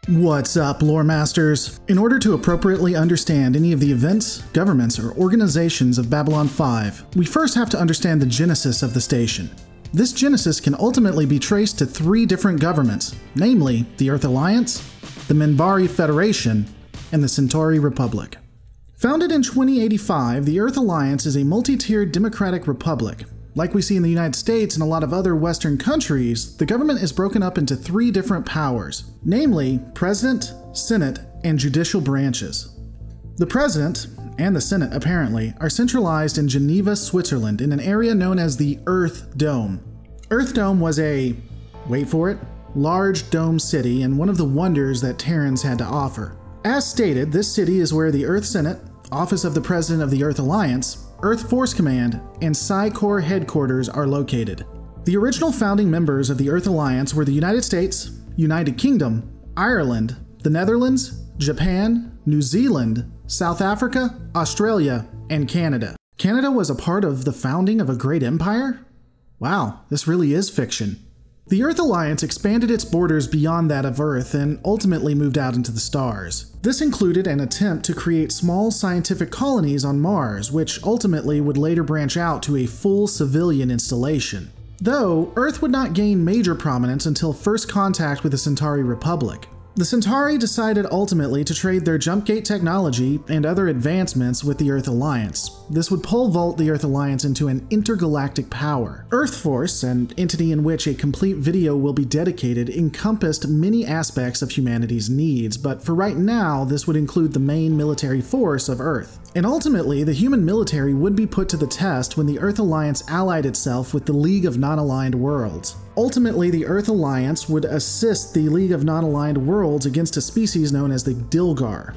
What's up, lore masters? In order to appropriately understand any of the events, governments, or organizations of Babylon 5, we first have to understand the genesis of the station. This genesis can ultimately be traced to three different governments, namely the Earth Alliance, the Minbari Federation, and the Centauri Republic. Founded in 2085, the Earth Alliance is a multi-tiered democratic republic. Like we see in the United States and a lot of other Western countries, the government is broken up into three different powers, namely President, Senate, and judicial branches. The President, and the Senate apparently, are centralized in Geneva, Switzerland, in an area known as the Earth Dome. Earth Dome was a, wait for it, large dome city and one of the wonders that Terrans had to offer. As stated, this city is where the Earth Senate, Office of the President of the Earth Alliance, Earth Force Command, and Psi Corps headquarters are located. The original founding members of the Earth Alliance were the United States, United Kingdom, Ireland, the Netherlands, Japan, New Zealand, South Africa, Australia, and Canada. Canada was a part of the founding of a great empire? Wow, this really is fiction. The Earth Alliance expanded its borders beyond that of Earth and ultimately moved out into the stars. This included an attempt to create small scientific colonies on Mars, which ultimately would later branch out to a full civilian installation. Though, Earth would not gain major prominence until first contact with the Centauri Republic. The Centauri decided ultimately to trade their jump gate technology and other advancements with the Earth Alliance. This would pole vault the Earth Alliance into an intergalactic power. Earth Force, an entity in which a complete video will be dedicated, encompassed many aspects of humanity's needs, but for right now, this would include the main military force of Earth. And ultimately, the human military would be put to the test when the Earth Alliance allied itself with the League of Non-Aligned Worlds. Ultimately, the Earth Alliance would assist the League of Non-Aligned Worlds against a species known as the Dilgar.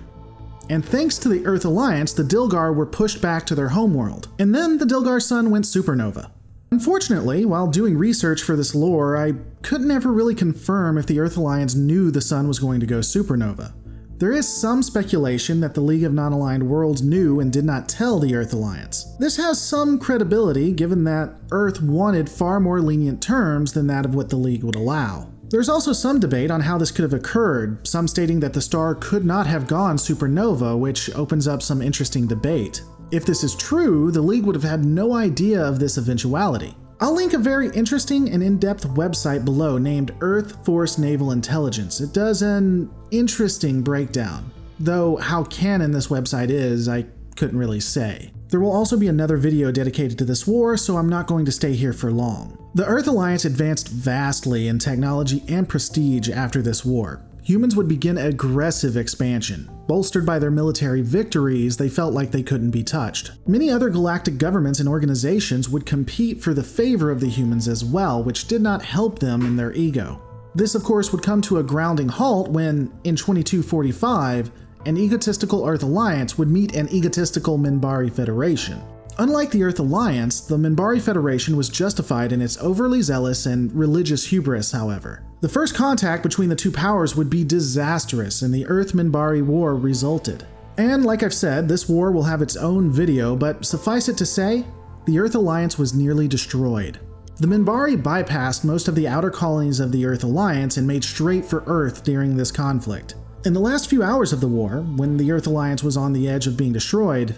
And thanks to the Earth Alliance, the Dilgar were pushed back to their homeworld. And then the Dilgar sun went supernova. Unfortunately, while doing research for this lore, I couldn't ever really confirm if the Earth Alliance knew the sun was going to go supernova. There is some speculation that the League of Non-Aligned Worlds knew and did not tell the Earth Alliance. This has some credibility given that Earth wanted far more lenient terms than that of what the League would allow. There's also some debate on how this could have occurred, some stating that the star could not have gone supernova, which opens up some interesting debate. If this is true, the League would have had no idea of this eventuality. I'll link a very interesting and in-depth website below named Earth Force Naval Intelligence. It does an interesting breakdown, though how canon this website is, I couldn't really say. There will also be another video dedicated to this war, so I'm not going to stay here for long. The Earth Alliance advanced vastly in technology and prestige after this war. Humans would begin aggressive expansion. Bolstered by their military victories, they felt like they couldn't be touched. Many other galactic governments and organizations would compete for the favor of the humans as well, which did not help them in their ego. This, of course, would come to a grounding halt when, in 2245, an egotistical Earth Alliance would meet an egotistical Minbari Federation. Unlike the Earth Alliance, the Minbari Federation was justified in its overly zealous and religious hubris, however. The first contact between the two powers would be disastrous, and the Earth-Minbari War resulted. And like I've said, this war will have its own video, but suffice it to say, the Earth Alliance was nearly destroyed. The Minbari bypassed most of the outer colonies of the Earth Alliance and made straight for Earth during this conflict. In the last few hours of the war, when the Earth Alliance was on the edge of being destroyed,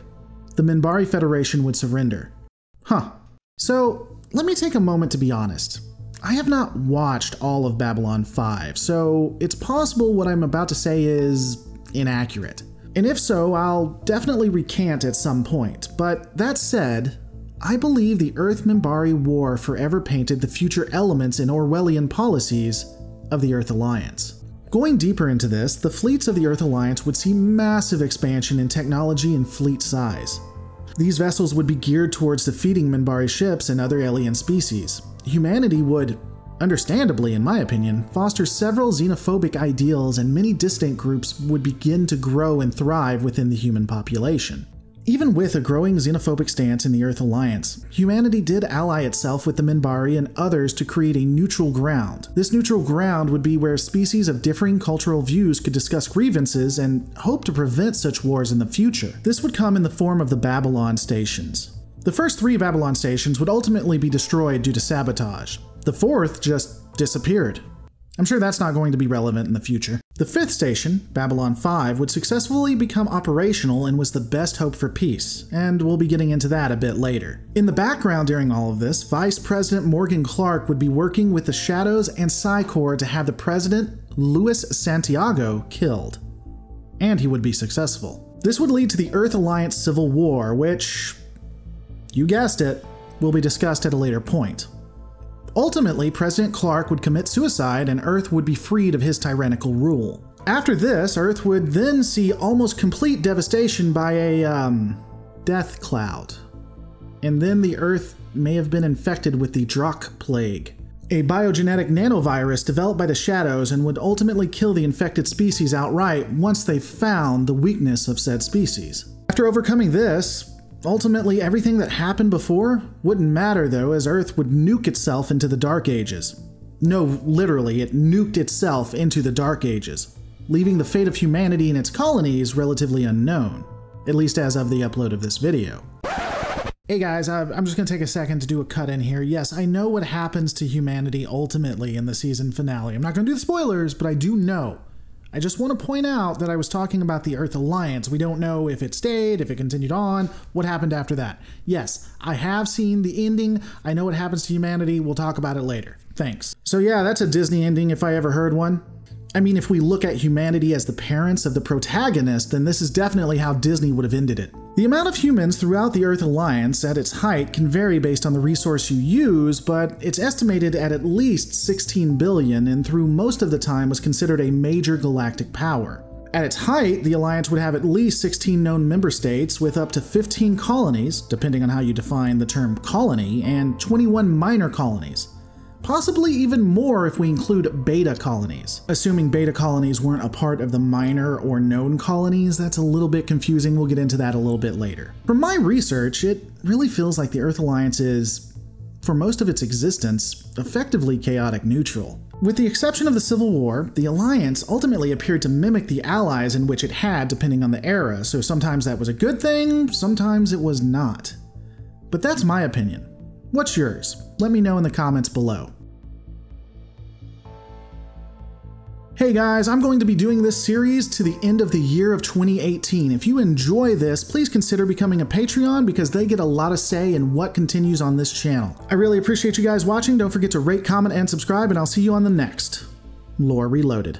the Minbari Federation would surrender. So, let me take a moment to be honest. I have not watched all of Babylon 5, so it's possible what I'm about to say is inaccurate. And if so, I'll definitely recant at some point. But that said, I believe the Earth-Minbari War forever painted the future elements and Orwellian policies of the Earth Alliance. Going deeper into this, the fleets of the Earth Alliance would see massive expansion in technology and fleet size. These vessels would be geared towards defeating Minbari ships and other alien species. Humanity would, understandably in my opinion, foster several xenophobic ideals, and many dissident groups would begin to grow and thrive within the human population. Even with a growing xenophobic stance in the Earth Alliance, humanity did ally itself with the Minbari and others to create a neutral ground. This neutral ground would be where species of differing cultural views could discuss grievances and hope to prevent such wars in the future. This would come in the form of the Babylon stations. The first 3 Babylon stations would ultimately be destroyed due to sabotage. The 4th just disappeared. I'm sure that's not going to be relevant in the future. The fifth station, Babylon 5, would successfully become operational and was the best hope for peace, and we'll be getting into that a bit later. In the background during all of this, Vice President Morgan Clark would be working with the Shadows and Psi Corps to have the President, Luis Santiago, killed. And he would be successful. This would lead to the Earth Alliance Civil War, which, you guessed it, will be discussed at a later point. Ultimately, President Clark would commit suicide and Earth would be freed of his tyrannical rule. After this, Earth would then see almost complete devastation by a, death cloud. And then the Earth may have been infected with the Drak Plague, a biogenetic nanovirus developed by the Shadows and would ultimately kill the infected species outright once they found the weakness of said species. After overcoming this, ultimately, everything that happened before wouldn't matter though, as Earth would nuke itself into the Dark Ages. No, literally, it nuked itself into the Dark Ages, leaving the fate of humanity and its colonies relatively unknown, at least as of the upload of this video. Hey guys, I'm just going to take a second to do a cut in here. Yes, I know what happens to humanity ultimately in the season finale. I'm not going to do the spoilers, but I do know. I just want to point out that I was talking about the Earth Alliance. We don't know if it stayed, if it continued on, what happened after that. Yes, I have seen the ending. I know what happens to humanity. We'll talk about it later. Thanks. So yeah, that's a Disney ending if I ever heard one. I mean, if we look at humanity as the parents of the protagonist, then this is definitely how Disney would have ended it. The amount of humans throughout the Earth Alliance at its height can vary based on the resource you use, but it's estimated at least 16 billion, and through most of the time was considered a major galactic power. At its height, the Alliance would have at least 16 known member states with up to 15 colonies, depending on how you define the term colony, and 21 minor colonies. Possibly even more if we include beta colonies. Assuming beta colonies weren't a part of the minor or known colonies, that's a little bit confusing. We'll get into that a little bit later. From my research, it really feels like the Earth Alliance is, for most of its existence, effectively chaotic neutral. With the exception of the Civil War, the Alliance ultimately appeared to mimic the allies in which it had depending on the era, so sometimes that was a good thing, sometimes it was not. But that's my opinion. What's yours? Let me know in the comments below. Hey guys, I'm going to be doing this series to the end of the year of 2018. If you enjoy this, please consider becoming a Patreon because they get a lot of say in what continues on this channel. I really appreciate you guys watching. Don't forget to rate, comment, and subscribe, and I'll see you on the next Lore Reloaded.